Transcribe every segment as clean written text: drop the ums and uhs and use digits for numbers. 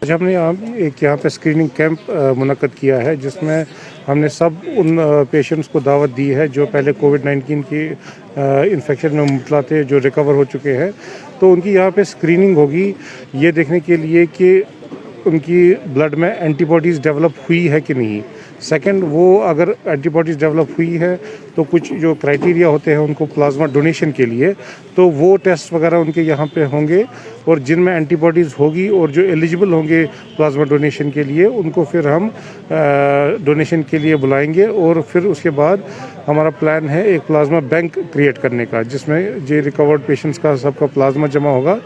आज हमने यहाँ पे स्क्रीनिंग कैंप मुनक्कद किया है, जिसमें हमने सब उन पेशेंट्स को दावत दी है जो पहले कोविड-19 की इन्फेक्शन में मुब्तला थे, जो रिकवर हो चुके हैं। तो उनकी यहाँ पे स्क्रीनिंग होगी ये देखने के लिए कि उनकी ब्लड में एंटीबॉडीज़ डेवलप हुई है कि नहीं। सेकंड, वो अगर एंटीबॉडीज़ डेवलप हुई है तो कुछ जो क्राइटेरिया होते हैं उनको प्लाज्मा डोनेशन के लिए, तो वो टेस्ट वगैरह उनके यहाँ पे होंगे, और जिनमें एंटीबॉडीज़ होगी और जो एलिजिबल होंगे प्लाज्मा डोनेशन के लिए, उनको फिर हम डोनेशन के लिए बुलाएंगे। और फिर उसके बाद हमारा प्लान है एक प्लाज्मा बैंक क्रिएट करने का, जिसमें जो रिकवर्ड पेशेंट्स का सबका प्लाज्मा जमा होगा,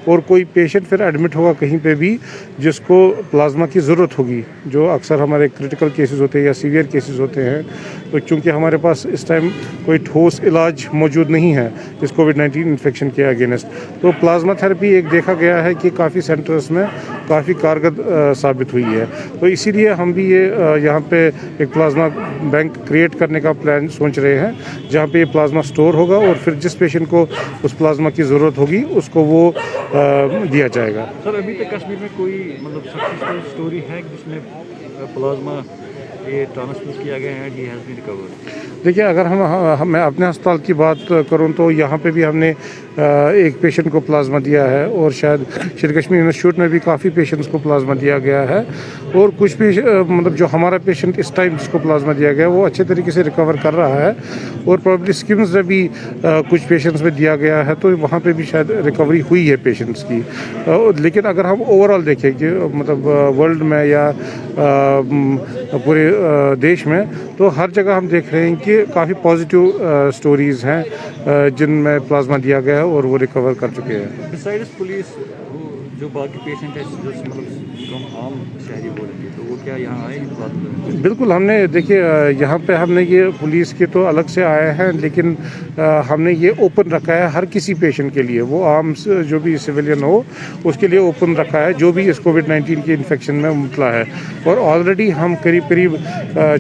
और कोई पेशेंट फिर एडमिट होगा कहीं पे भी जिसको प्लाज्मा की ज़रूरत होगी, जो अक्सर हमारे क्रिटिकल केसेस होते हैं या सीवियर केसेस होते हैं। तो चूँकि हमारे पास इस टाइम कोई ठोस इलाज मौजूद नहीं है इस कोविड-19 इन्फेक्शन के अगेंस्ट, तो प्लाज्मा थेरेपी एक देखा गया है कि काफ़ी सेंटर्स में काफ़ी कारगर साबित हुई है। तो इसीलिए हम भी ये यहाँ पे एक प्लाज्मा बैंक क्रिएट करने का प्लान सोच रहे हैं, जहाँ पे ये प्लाज्मा स्टोर होगा, और फिर जिस पेशेंट को उस प्लाज्मा की ज़रूरत होगी उसको वो दिया जाएगा। सर, अभी तक कश्मीर में कोई मतलब सक्सेसफुल स्टोरी है जिसमें प्लाज्मा ये ट्रांसफ्यूज किया गया है, ही हैज़ बीन रिकवर्ड? देखिए, अगर मैं अपने अस्पताल की बात करूं तो यहाँ पे भी हमने एक पेशेंट को प्लाज्मा दिया है, और शायद शेर कश्मीर इंस्टीट्यूट में भी काफ़ी पेशेंट्स को प्लाज्मा दिया गया है। और कुछ मतलब जो हमारा पेशेंट इस टाइम जिसको प्लाज्मा दिया गया है वो अच्छे तरीके से रिकवर कर रहा है, और प्रॉब्ली स्किम्स में भी कुछ पेशेंट्स में दिया गया है, तो वहाँ पे भी शायद रिकवरी हुई है पेशेंट्स की। लेकिन अगर हम ओवरऑल देखें कि मतलब वर्ल्ड में या पूरे देश में, तो हर जगह हम देख रहे हैं कि काफ़ी पॉजिटिव स्टोरीज़ हैं जिनमें प्लाज्मा दिया गया है और वो रिकवर कर चुके हैं। बिसाइड्स पुलिस, जो बाकी पेशेंट है जो मतलब हम आम शहरी बोल रहे हैं, तो वो क्या यहाँ आए इस बात में? बिल्कुल, हमने देखिए यहाँ पे हमने ये पुलिस के तो अलग से आए हैं, लेकिन हमने ये ओपन रखा है हर किसी पेशेंट के लिए, वो आम जो भी सिविलियन हो उसके लिए ओपन रखा है जो भी इस कोविड-19 के इन्फेक्शन में मुब्तला है। और ऑलरेडी हम करीब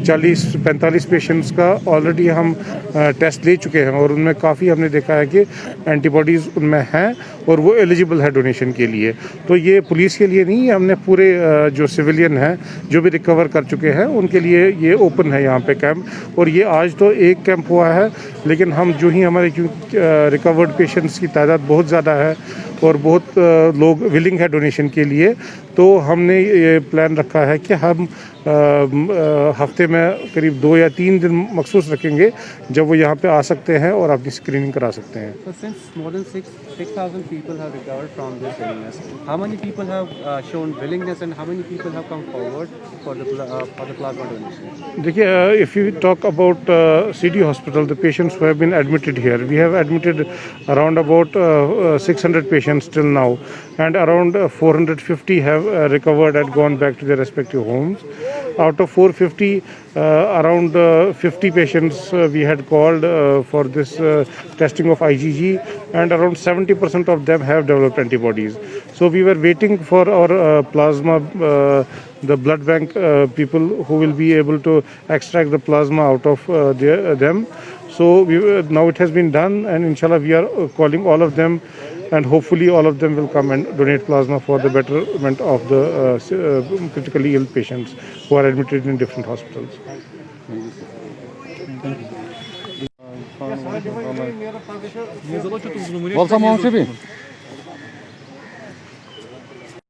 40-45 पेशेंट्स का ऑलरेडी हम टेस्ट ले चुके हैं, और उनमें काफ़ी हमने देखा है कि एंटीबॉडीज़ उनमें हैं और वो एलिजिबल है डोनेशन के लिए। तो ये पुलिस के लिए नहीं, हमने पूरे जो सिविलियन हैं जो भी रिकवर कर चुके हैं उनके लिए ये ओपन है यहाँ पे कैंप। और ये आज तो एक कैंप हुआ है, लेकिन हम जो ही हमारे रिकवर्ड पेशेंट्स की तादाद बहुत ज़्यादा है और बहुत लोग विलिंग है डोनेशन के लिए, तो हमने ये प्लान रखा है कि हम हफ्ते में करीब 2 या 3 दिन मखसूस रखेंगे जब वो यहाँ पे आ सकते हैं और अपनी स्क्रीनिंग करा सकते हैं। So since more than 6,000 people have recovered from this illness, how many people have shown willingness and how many people have come forward for the plasma donation? देखिए, if you talk about CD hospital, the patients who have been admitted here, we have admitted around about 600 patients till now, and around 450 have recovered and gone back to their respective homes. Out of 450, around 50 patients we had called for this testing of IgG, and around 70% of them have developed antibodies. So we were waiting for our plasma, the blood bank people who will be able to extract the plasma out of them. So now it has been done, and inshallah we are calling all of them, and hopefully all of them will come and donate plasma for the betterment of the critically ill patients who are admitted in different hospitals. Болса,